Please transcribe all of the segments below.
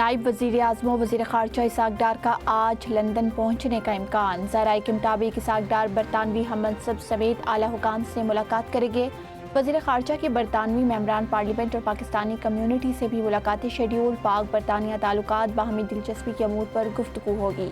نائب وزیر اعظم و وزیر خارجہ اسحاق ڈار کا آج لندن پہنچنے کا امکان۔ ذرائع کے مطابق اسحاق ڈار برطانوی ہم منصب سمیت اعلیٰ حکام سے ملاقات کریں گے۔ وزیر خارجہ کے برطانوی ممبران پارلیمنٹ اور پاکستانی کمیونٹی سے بھی ملاقاتیں شیڈول۔ پاک برطانیہ تعلقات باہمی دلچسپی کے امور پر گفتگو ہوگی۔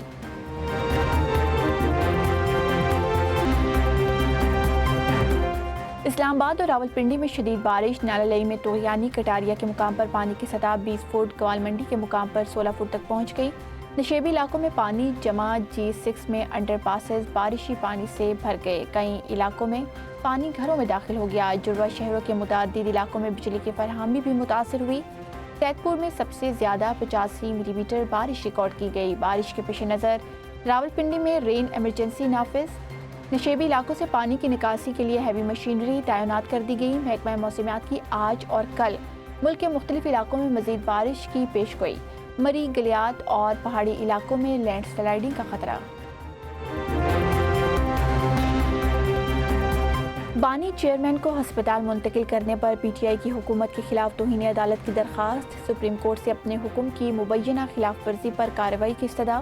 اسلام آباد اور راولپنڈی میں شدید بارش، نالئی میں طغیانی کٹاریا کے مقام پر پانی کی سطح 20 فٹ، گوال منڈی کے مقام پر 16 فٹ تک پہنچ گئی۔ نشیبی علاقوں میں پانی جمع، G6 میں انڈر پاسز بارشی پانی سے بھر گئے۔ کئی علاقوں میں پانی گھروں میں داخل ہو گیا۔ جڑواں شہروں کے متعدد علاقوں میں بجلی کی فراہمی بھی متاثر ہوئی۔ سید پور میں سب سے زیادہ 85 ملی میٹر بارش ریکارڈ کی گئی۔ بارش کے پیش نظر راولپنڈی میں رین ایمرجنسی نافذ۔ نشیبی علاقوں سے پانی کی نکاسی کے لیے ہیوی مشینری تعینات کر دی گئی۔ محکمہ موسمیات کی آج اور کل ملک کے مختلف علاقوں میں مزید بارش کی پیش گوئی۔ مری، گلیات اور پہاڑی علاقوں میں لینڈ سلائیڈنگ کا خطرہ۔ بانی چیئرمین کو ہسپتال منتقل کرنے پر پی ٹی آئی کی حکومت کے خلاف توہین عدالت کی درخواست۔ سپریم کورٹ سے اپنے حکم کی مبینہ خلاف ورزی پر کارروائی کی استدعا۔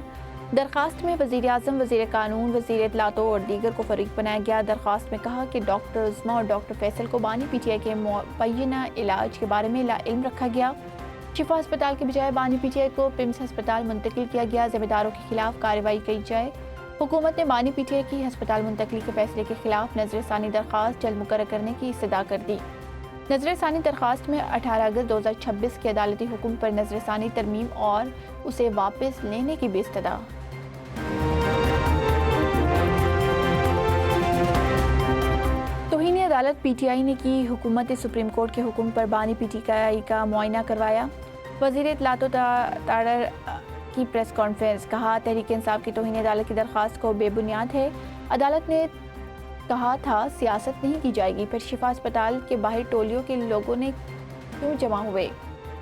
درخواست میں وزیر اعظم، وزیر قانون، وزیر اطلاعات اور دیگر کو فریق بنایا گیا۔ درخواست میں کہا کہ ڈاکٹر عظمیٰ اور ڈاکٹر فیصل کو بانی پی ٹی آئی کے مبینہ علاج کے بارے میں لا علم رکھا گیا۔ شفا ہسپتال کے بجائے بانی پی ٹی آئی کو پمس ہسپتال منتقل کیا گیا۔ ذمہ داروں کے خلاف کارروائی کی جائے۔ حکومت نے بانی پی ٹی آئی کی ہسپتال منتقلی کے فیصلے کے خلاف نظر ثانی درخواست جلد مقرر کرنے کی استدعا کر دی۔ نظر ثانی درخواست میں 18 اگست 2026 کے عدالتی حکم پر نظر ثانی ترمیم اور اسے واپس لینے کی بھی استدعا۔ توہین عدالت پی ٹی آئی نے کی حکومت سپریم کورٹ کے حکم پر بانی پی ٹی آئی کا معائنہ کروایا۔ وزیر اطلاعات و تاڑر کی پریس کانفرنس، کہا تحریک انصاف کی توہین عدالت کی درخواست کو بے بنیاد ہے۔ عدالت نے کہا تھا سیاست نہیں کی جائے گی، پھر شفا ہسپتال کے باہر ٹولیوں کے لوگوں نے کیوں جمع ہوئے؟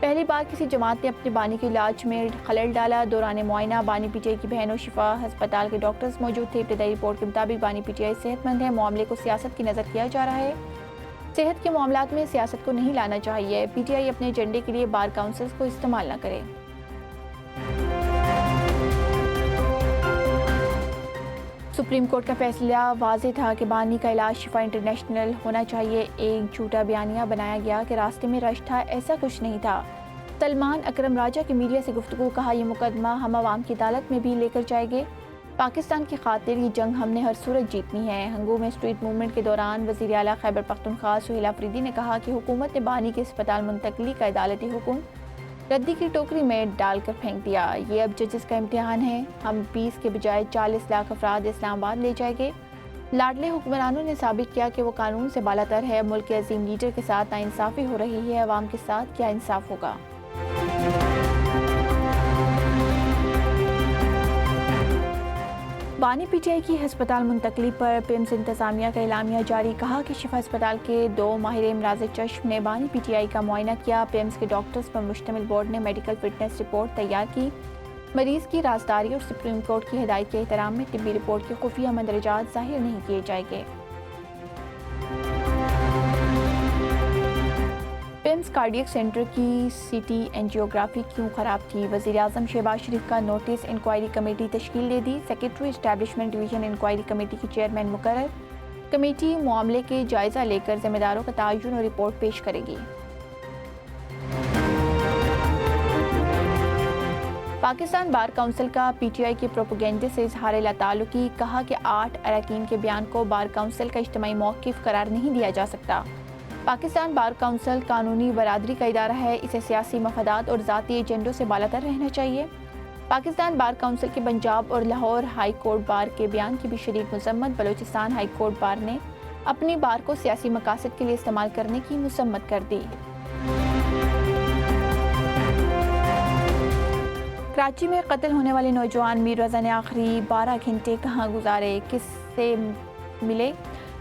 پہلی بار کسی جماعت نے اپنے بانی کے علاج میں خلل ڈالا۔ دوران معائنہ بانی پی ٹی آئی کی بہنوں شفا ہسپتال کے ڈاکٹرز موجود تھے۔ ابتدائی رپورٹ کے مطابق بانی پی ٹی آئی صحت مند ہے۔ معاملے کو سیاست کی نظر کیا جا رہا ہے۔ صحت کے معاملات میں سیاست کو نہیں لانا چاہیے۔ پی ٹی آئی اپنے ایجنڈے کے لیے بار کونسلز کو استعمال نہ کرے۔ سپریم کورٹ کا فیصلہ واضح تھا کہ بانی کا علاج شفا انٹرنیشنل ہونا چاہیے۔ ایک جھوٹا بیانیہ بنایا گیا کہ راستے میں رش تھا، ایسا کچھ نہیں تھا۔ سلمان اکرم راجہ کی میڈیا سے گفتگو، کہا یہ مقدمہ ہم عوام کی عدالت میں بھی لے کر جائیں گے۔ پاکستان کی خاطر یہ جنگ ہم نے ہر صورت جیتنی ہے۔ ہنگو میں اسٹریٹ موومنٹ کے دوران وزیر اعلیٰ خیبر پختونخوا سہیل آفریدی نے کہا کہ حکومت نے بانی کے اسپتال منتقلی کا عدالتی حکم ردی کی ٹوکری میں ڈال کر پھینک دیا۔ یہ اب ججز کا امتحان ہے۔ ہم 20 کے بجائے 40 لاکھ افراد اسلام آباد لے جائیں گے۔ لاڈلے حکمرانوں نے ثابت کیا کہ وہ قانون سے بالا تر ہے۔ ملک کے عظیم لیڈر کے ساتھ ناانصافی ہو رہی ہے، عوام کے ساتھ کیا انصاف ہوگا؟ بانی پی ٹی آئی کی ہسپتال منتقلی پر پمس انتظامیہ کا اعلامیہ جاری، کہا کہ شفا ہسپتال کے 2 ماہر امراض چشم نے بانی پی ٹی آئی کا معائنہ کیا۔ پمس کے ڈاکٹرز پر مشتمل بورڈ نے میڈیکل فٹنس رپورٹ تیار کی۔ مریض کی رازداری اور سپریم کورٹ کی ہدایت کے احترام میں طبی رپورٹ کے خفیہ مندرجات ظاہر نہیں کیے جائیں گے۔ پمس کارڈیک سینٹر کی سی ٹی اینجیوگرافی کیوں خراب تھی؟ وزیر اعظم شہباز شریف کا نوٹس، انکوائری کمیٹی تشکیل دے دی۔ Secretary establishment division inquiry committee کی چیئرمین مقرر۔ کمیٹی معاملے کے جائزہ لے کر ذمہ داروں کا تعین اور رپورٹ پیش کرے گی۔ پاکستان بار کونسل کا پی ٹی آئی کے پروپیگنڈے سے اظہار لاتعلقی، کہا کہ 8 اراکین کے بیان کو بار کونسل کا اجتماعی موقف قرار نہیں دیا جا سکتا۔ پاکستان بار کونسل قانونی برادری کا ادارہ ہے، اسے سیاسی مفادات اور ذاتی ایجنڈوں سے بالاتر رہنا چاہیے۔ پاکستان بار کونسل کے پنجاب اور لاہور ہائی کورٹ بار کے بیان کی بھی شدید مذمت۔ بلوچستان ہائی کورٹ بار نے اپنی بار کو سیاسی مقاصد کے لیے استعمال کرنے کی مذمت کر دی۔ کراچی میں قتل ہونے والے نوجوان میر رضا نے آخری 12 گھنٹے کہاں گزارے، کس سے ملے؟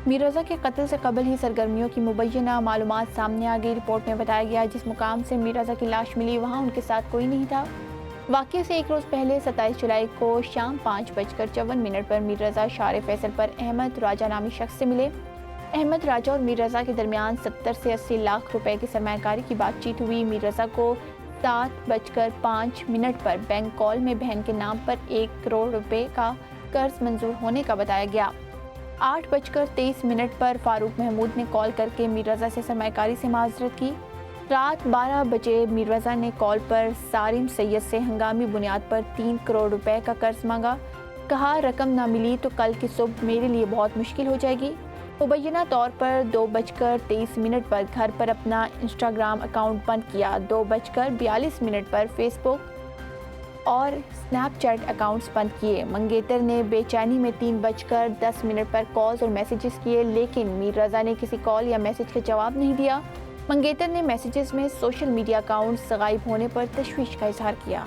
میر رضا کے قتل سے قبل ہی سرگرمیوں کی مبینہ معلومات سامنے آ گئی۔ رپورٹ میں بتایا گیا جس مقام سے میر رضا کی لاش ملی وہاں ان کے ساتھ کوئی نہیں تھا۔ واقعے سے ایک روز پہلے 27 جولائی کو شام 5:54 پر میر رضا شارع فیصل پر احمد راجہ نامی شخص سے ملے۔ احمد راجہ اور میر رضا کے درمیان 70 سے 80 لاکھ روپے کی سرمایہ کاری کی بات چیت ہوئی۔ میر رضا کو 7:05 پر بینک کال میں بہن کے نام پر 1 کروڑ روپے کا قرض منظور ہونے کا بتایا گیا۔ 8:23 پر فاروق محمود نے کال کر کے میر رضا سے سرمایہ کاری سے معذرت کی۔ رات 12 بجے میر رضا نے کال پر سارم سید سے ہنگامی بنیاد پر 3 کروڑ روپے کا قرض مانگا۔ کہا رقم نہ ملی تو کل کی صبح میرے لیے بہت مشکل ہو جائے گی۔ مبینہ طور پر 2:23 پر گھر پر اپنا انسٹاگرام اکاؤنٹ بند کیا۔ 2:42 پر فیس بک اور سنیپ چیٹ اکاؤنٹس بند کیے۔ منگیتر نے بے چینی میں 3:10 پر کالز اور میسیجز کیے، لیکن میر رضا نے کسی کال یا میسیج کا جواب نہیں دیا۔ منگیتر نے میسیجز میں سوشل میڈیا اکاؤنٹس غائب ہونے پر تشویش کا اظہار کیا۔